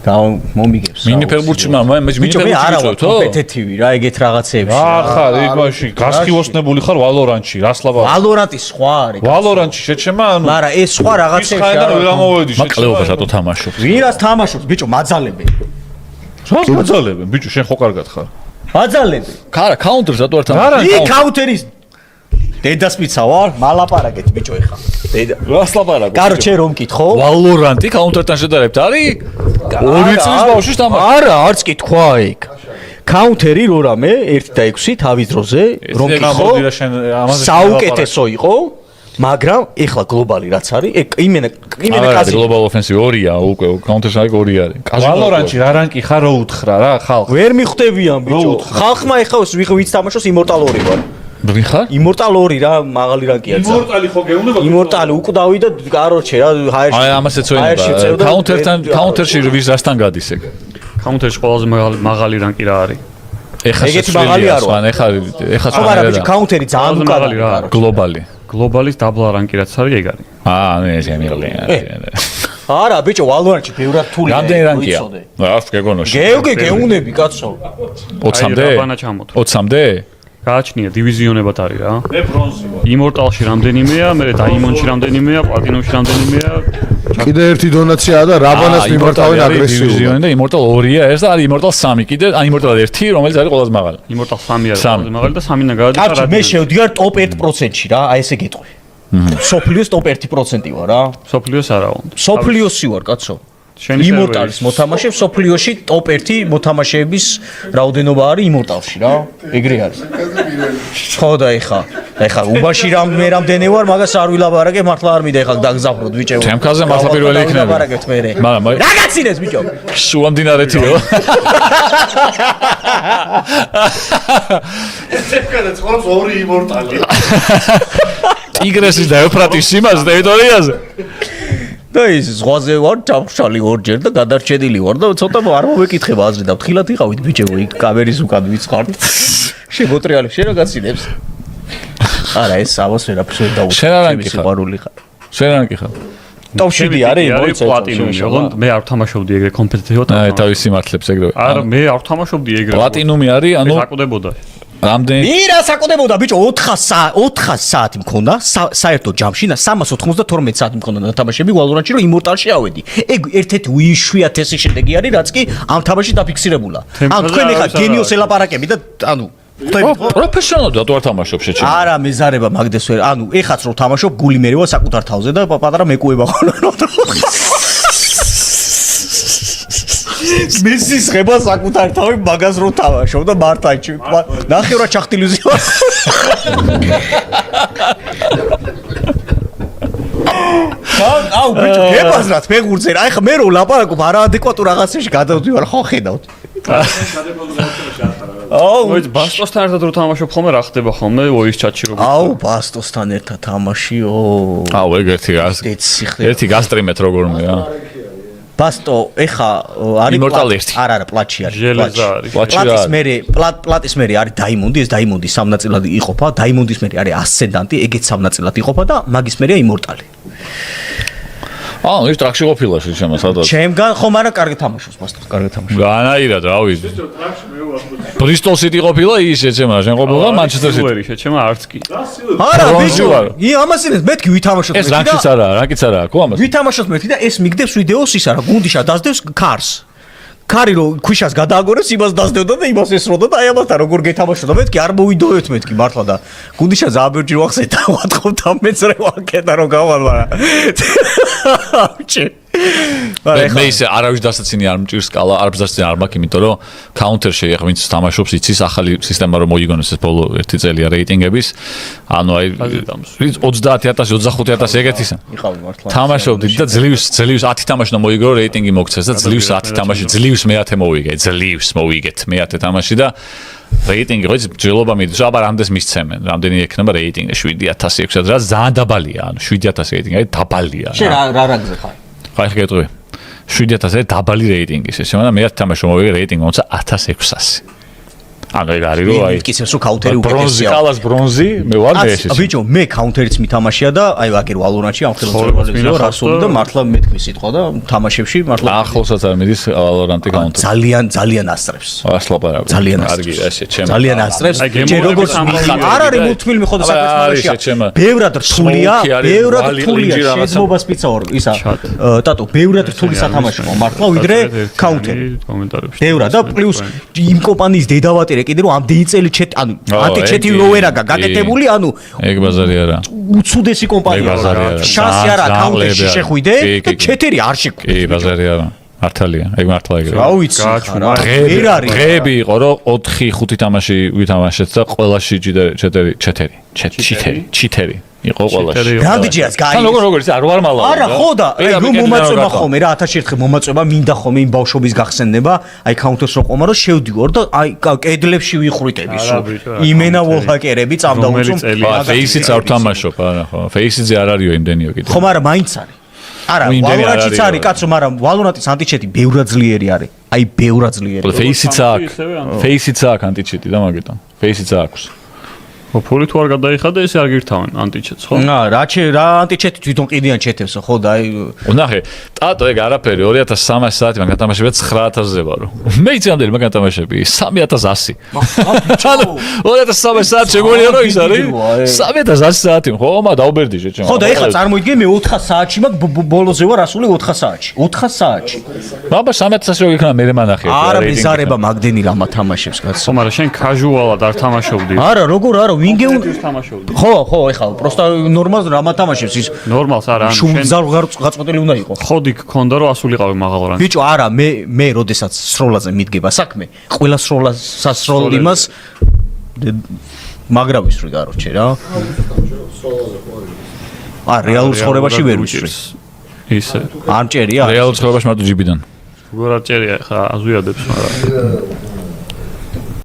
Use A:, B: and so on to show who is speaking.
A: მომიგებს.
B: მინიფერბურჩი მინიფერბურჩი
A: არა კომპეტიტივი რა ეგეთ რაღაცეებში.
C: ხარ იმაში გასხივოსნებული ხარ ვალორანტში, რას ლაპარაკობ?
A: ვალორანტი სხვა არის.
C: ვალორანტში შეჩემა, ანუ
A: მაგრამ ეს სხვა რაღაცეებში
C: არა ვერ ამოვედი
B: მაკლეობას რატო თამაშობ?
A: ვირას თამაშობს ბიჭო მაძალები.
C: რას მაძალებენ? ბიჭო შენ ხო კარგად ხარ?
A: მაძალები.
B: ხარა კაუნტერს რატო არ თამაშობ?
A: იქ კაუნტერის დედასპიცა ვარ, მალაპარაკეთ ბიჭო ეხა. დედა.
C: რას ლაპარაკობ?
A: კაროჩე რომ მკითხო?
B: ვალორანტი კაუნტერთან შედარებთ არის? 2 წლის ბავშვი თამაშობს.
A: არა, არც კი თქვა იქ. კაუნტერი რორამე 1-6 თავის დროზე რომ მკითხო? საუკეთესო იყო. მაგრამ ეხლა გლობალი რაც არის, იმენა კაზინო.
B: გლობალ ოფენსივი 2-ია უკვე, კაუნტერს აი 2 არის.
C: ვალორანტში რა რანკი ხარ რო უთხრა რა ხალხ.
A: ვერ მიხვდებიან ბიჭო. ხალხმა ეხლა ვინც თამაშობს იმორტალ 2 ვარ.
B: ვინ ხარ?
A: იმორტალ 2 რა მაღალი რანკია.
C: იმორტალი ხო გეუნება?
A: იმორტალი უკდავი და კაროჩე რა ჰაერში.
B: აი ამასაც ვენება. კაუნტერში ვის რასთან გადის ეგ?
D: კაუნტერში ყველაზე მაღალი რანკი რა არის?
B: ეხა
A: ეგეთი მაღალი არ ვარ.
B: ეხა
A: ხო მაგრამ ბიჭო კაუნტერი ძალიან
D: მაღალი რა.
B: გლობალი.
D: გლობალის დაბლა რანკი რაც არის ეგ არის.
B: ეს ემილია.
A: არა ბიჭო ვალორანტში ბევრად თულია.
B: რამდენი რანკია? რა გეგონოში.
A: გეუნები კაცო.
B: 20-მდე? 20-მდე?
D: გააჩნია დივიზიონებად არის რა.
C: მე ბრონზი ვარ.
D: იმორტალში რამდენიმეა, მე დაიმონში რამდენიმეა, პლატინუმში რამდენიმეა.
E: კიდე ერთი დონაციაა და რაბანას მიმართავენ აგრესიულად.
B: დივიზიონი და იმორტალ 2-ია, ეს და არის იმორტალ 3 კიდე, ან იმორტალ 1, რომელიც არის ყველაზე მაღალი.
D: იმორტალ 3 არის ყველაზე მაღალი და 3-დან გადადის რა.
A: კარგი, მე შევდივარ ტოპ 1%-ში რა, აი ესე გეტყვი. სოფლიოს ტოპ 1% ვარ რა.
D: სოფლიოს არა უნდა.
A: სოფლიოსი ვარ კაცო. იმორტალის მოთამაშე სოფლიოში ტოპ 1 მოთამაშეების რაოდენობა არის იმორტალში რა. ეგრე არის. ხო და ეხა უბაში მე რამდენი ვარ, მაგას არ ვილაპარაკე, მართლა არ მინდა ეხა დაგზავნოთ ბიჭო.
B: ჩემკაზე მართლა პირველი იქნება.
A: ვილაპარაკეთ მე.
B: მაგრამ
A: რა გაცინეს ბიჭო?
B: შუამდინარეთიო.
C: ჩემკაზე ცხოვრობს 2 იმორტალი.
B: ტიგრესის და ეფრატის სიმას ტერიტორიაზე.
A: და ის ზღვაზე ვარ, ჩამშალი ორჯერ და გადარჩენილი ვარ და ცოტა არ მომეკითხება აზრი და ფთხილად იყავით ბიჭებო, იქ კამერის უკან ვიც ხართ. შემოტრიალებ შენ რა გაცინებს? არა, ეს ამას ვერაფერს ვერ დაუშვებ.
B: შენ არ ანკიხარ. შენ არ ანკიხარ.
A: ტოპ 7 არის, მოიცა
D: პლატინუმი, ოღონდ მე არ თამაშობდი ეგრე კომპეტიტივად.
B: აი, თავის სიმართლებს ეგრევე.
D: არა, მე არ თამაშობდი ეგრე.
B: პლატინუმი არის, ანუ
D: აკუდებოდა.
B: რამდენი?
A: ვირა საკუდებოდა ბიჭო 400 საათი მქონდა საერთო ჯამში და 392 საათი მქონდა თამაშები ვალორანტში რომ იმორტალში ავედი. ეგ ერთ-ერთი უიშვიათესი შედეგი არის, რაც კი ამ თამაში დაფიქსირებულა. ან თქვენ ეხა გენიოს ელაპარაკები და ანუ
B: პროფესიონალურად რატო არ თამაშობ შეჩემ?
A: არა მეზარება მაგდეს ვერ. ანუ ეხაც რო თამაშობ გული მერევა საკუთარ თავზე და პატარა მეკუება ხოლმე. მისის ხება საკუთარ თავი მაგას რო თამაშობ და მარტაჩი ნახე რა ჩახტილიზი ვარ. აუ ბიჭო გებაზრათ მეგურძე რა ეხა მე რო ლაპარაკობ არაადეკვატურ რაღაცებში გადავდივარ ხო ხედავთ. აუ
D: ბასტოსთან ერთად რო თამაშობ ხოლმე რა ხდება ხოლმე voice chat-ში რო.
A: აუ ბასტოსთან ერთად თამაშიო.
B: აუ ეგ ერთი გასტრიმეთ როგორმე რა.
A: ბასტო ეხა არის არა პლატში არის პლატის მერე არის დაიმონდი ეს დაიმონდი სამ ნაწილად იყოფა დაიმონდის მერე არის ასცენდანტი ეგეც სამ ნაწილად იყოფა და მაგის მერეა იმორტალი
B: ის ტრაქში ყოფილა შეჩემა სადაც
A: ჩემგან ხომ არა კარგი თამაშობს ბასტოს კარგი თამაშობს
B: განაირად რა ვიცი ბრისტოლ სიტი ყოფილა ის შეჩემა შენ ყოფილა მანჩესტერ სიტი
D: შეჩემა არც კი
A: არა ბიჭო ამას ინეს მეთქი ვითამაშოთ
B: ეს რანკიც არა ხო ამას
A: ვითამაშოთ მეთქი და ეს მიგდებს ვიდეოს ისა რა გუნდიშა დაძდევს კარს კარი რო ქვიშას გადააგორებს იმას დაძდევდა და იმას ესროდა და აი ამასთან როგორ გეთამაშოდა მეთქი არ მოვიდოეთ მეთქი მართლა და გუნდიშა ზაბერჯი ვახსენდა ვატყობ და მეცრე ვაკეთა რო გავალ მაგრამ
B: მე ისე არავის დასაცინი არ მჭირს სკალა არ ბზარცინი არ მაქვს იმიტომ რომ კაუნტერში ახლა ვინც თამაშობს იცის ახალი სისტემა რომ მოიგონოს ეს ბოლო 1 წელია რეიტინგების ანუ აი 30000 25000 ეგეთისა
A: იყავი მართლა
B: თამაშობდი და ძლივს 10 თამაში რომ მოიგო რეიტინგი მოგცეს და ძლივს 10 თამაში ძლივს მე-10 მოვიგეთ მე-10 თამაში და რეიტინგი ხო იცი ჯელობა მიდის აბა რამდენს მისცემენ რამდენი ექნება რეიტინგი 7600 რა ძალიან დაბალია ანუ 7000 რეიტინგი აი დაბალია
A: შენ რა რაგზე ხარ
B: ხაი გეტყვი 7000 დაბალი რეიტინგი შეშემა და მე-10 თამაში რომ მოვიგე რეიტინგი მომცა 1600 ანუ ეგ არის რომ აი
A: მიკიცებს რომ counter-ი
B: ბრონზი,
A: უკეთესია.
B: კალას ბრონზი, მე ვარ მე ეს.
A: ბიჭო, მე counter-იც მითამაშია და აი ვაგერ Valorant-ში ამ ხელმძღვანელობაზე რასული და მართლა მეთქვი სიტყვა და თამაშებში მართლა
B: ახლოსაც არ მიდის Valorant-ი counter.
A: ძალიან ასწრებს.
B: ასლაპარაკი.
A: ძალიან
B: კარგი, ესე ჩემ.
A: ძალიან ასწრებს.
D: აი,
A: ჯერ როგორც
D: გემოვების
A: არ არის მულტფილმი ხოდა საქართველოში. ბევრად რთულია, ბევრად რთულია შეძმობა სპეციალურ ისა. ტატო, ბევრად რთული სათამაშო მართლა ვიდრე counter-ი.
D: კომენტარებში.
A: ბევრად და პლუს იმ კომპანიის დედავატირე კიდე რომ ამდენი წელი ჩეტ ანუ ანტი-ჩეტი როერაგა გაკეთებული ანუ
B: ეგ ბაზარი არა.
A: უცუდესი კომპანია. შანსი არა counter-ში შეხვიდე და ჩეტერი არ შეხვიდე.
B: კი, ბაზარი არა. მართალია, ეგ მართლა ეგრე.
A: რა ვიცი, ხარა. ვერ არის.
B: დღეები იყო რომ 4-5 თამაში ვითამაშეთ და ყველაში ჩიტერი იყო ყველაში.
A: რამდენჯერაც გაიგე.
B: თან როგორ იცი, არ ვარ მალა.
A: არა, ხო და აი რომ მომაწვება ხოლმე რა 1000 ერთხელ მომაწვება მინდა ხოლმე იმ ბავშვობის გახსენდება, აი counter-ს რო ყომა რომ შევდივარ და აი კედლებში ვიხრიტები სულ. იმენა ვოლჰაკერები წამდაუწում.
B: ფეისიც არ ვთამაშობ, არა ხო. ფეისიძე არ არისო იმდენიო კიდე.
A: ხომ არა, მაინც არის. არა, Valorant-იც არის, კაცო, მაგრამ Valorant-ის ანტიჩეტი ბევრად ძლიერი არის. აი ბევრად ძლიერი.
B: ფეისიც აქვს. ფეისიც აქვს ანტიჩეტი და მაგიტომ. ფეისიც აქვს.
D: ფული თუ არ გადაიხადა ესე არ გირთავენ ანტიჩეტს ხო?
A: რა ანტიჩეტი თვითონ ყიდიან ჩეთებსო ხო და აი
B: ნახე, ტატო ეგ არაფერი 2300 საათი მაგ გათამაშებია 9000-ზე ვარო. მე იცი ამდენი მაგ გათამაშები 3100. ანუ 2300 საათი შეგვიძლია რომ ის არის 3100 საათი ხო მა დაუბერდიჟე ჩემ.
A: ხო და ეხლა წარმოიდგინე მე 400 საათში მაგ ბოლოზე ვარ ასული 400 საათში. 400 საათში.
B: ბაბა 3000-ში რო იქნა მე მანახე.
A: არა მეზარება მაგდენი რამა თამაშებს კაცო.
D: ხო, მაგრამ შენ casual-ად არ თამაშობდი.
A: არა, როგორ არა, ვინ გეუნ
D: თამაშობდი.
A: ხო, ეხლა პროსტა ნორმალ რამა თამაშებს ის.
D: ნორმალს არა, ანუ შენ
A: გაწყვეტილი უნდა იყოს.
D: ხოდი გქონდა რომ ასულიყავი მაღალორანში.
A: ბიჭო, არა, მე როდესაც სროლაზე მიდგება საქმე, ყველა სასროლ იმას მაგრავის რო გარჩე რა. რეალურ ცხოვრებაში ვერ ვისწრი.
D: ისე.
A: არ ჭერია.
B: რეალურ ცხოვრებაში მარტო ჯიბიდან.
D: როგორ არ ჭერია ხა აზვიადებს, მაგრამ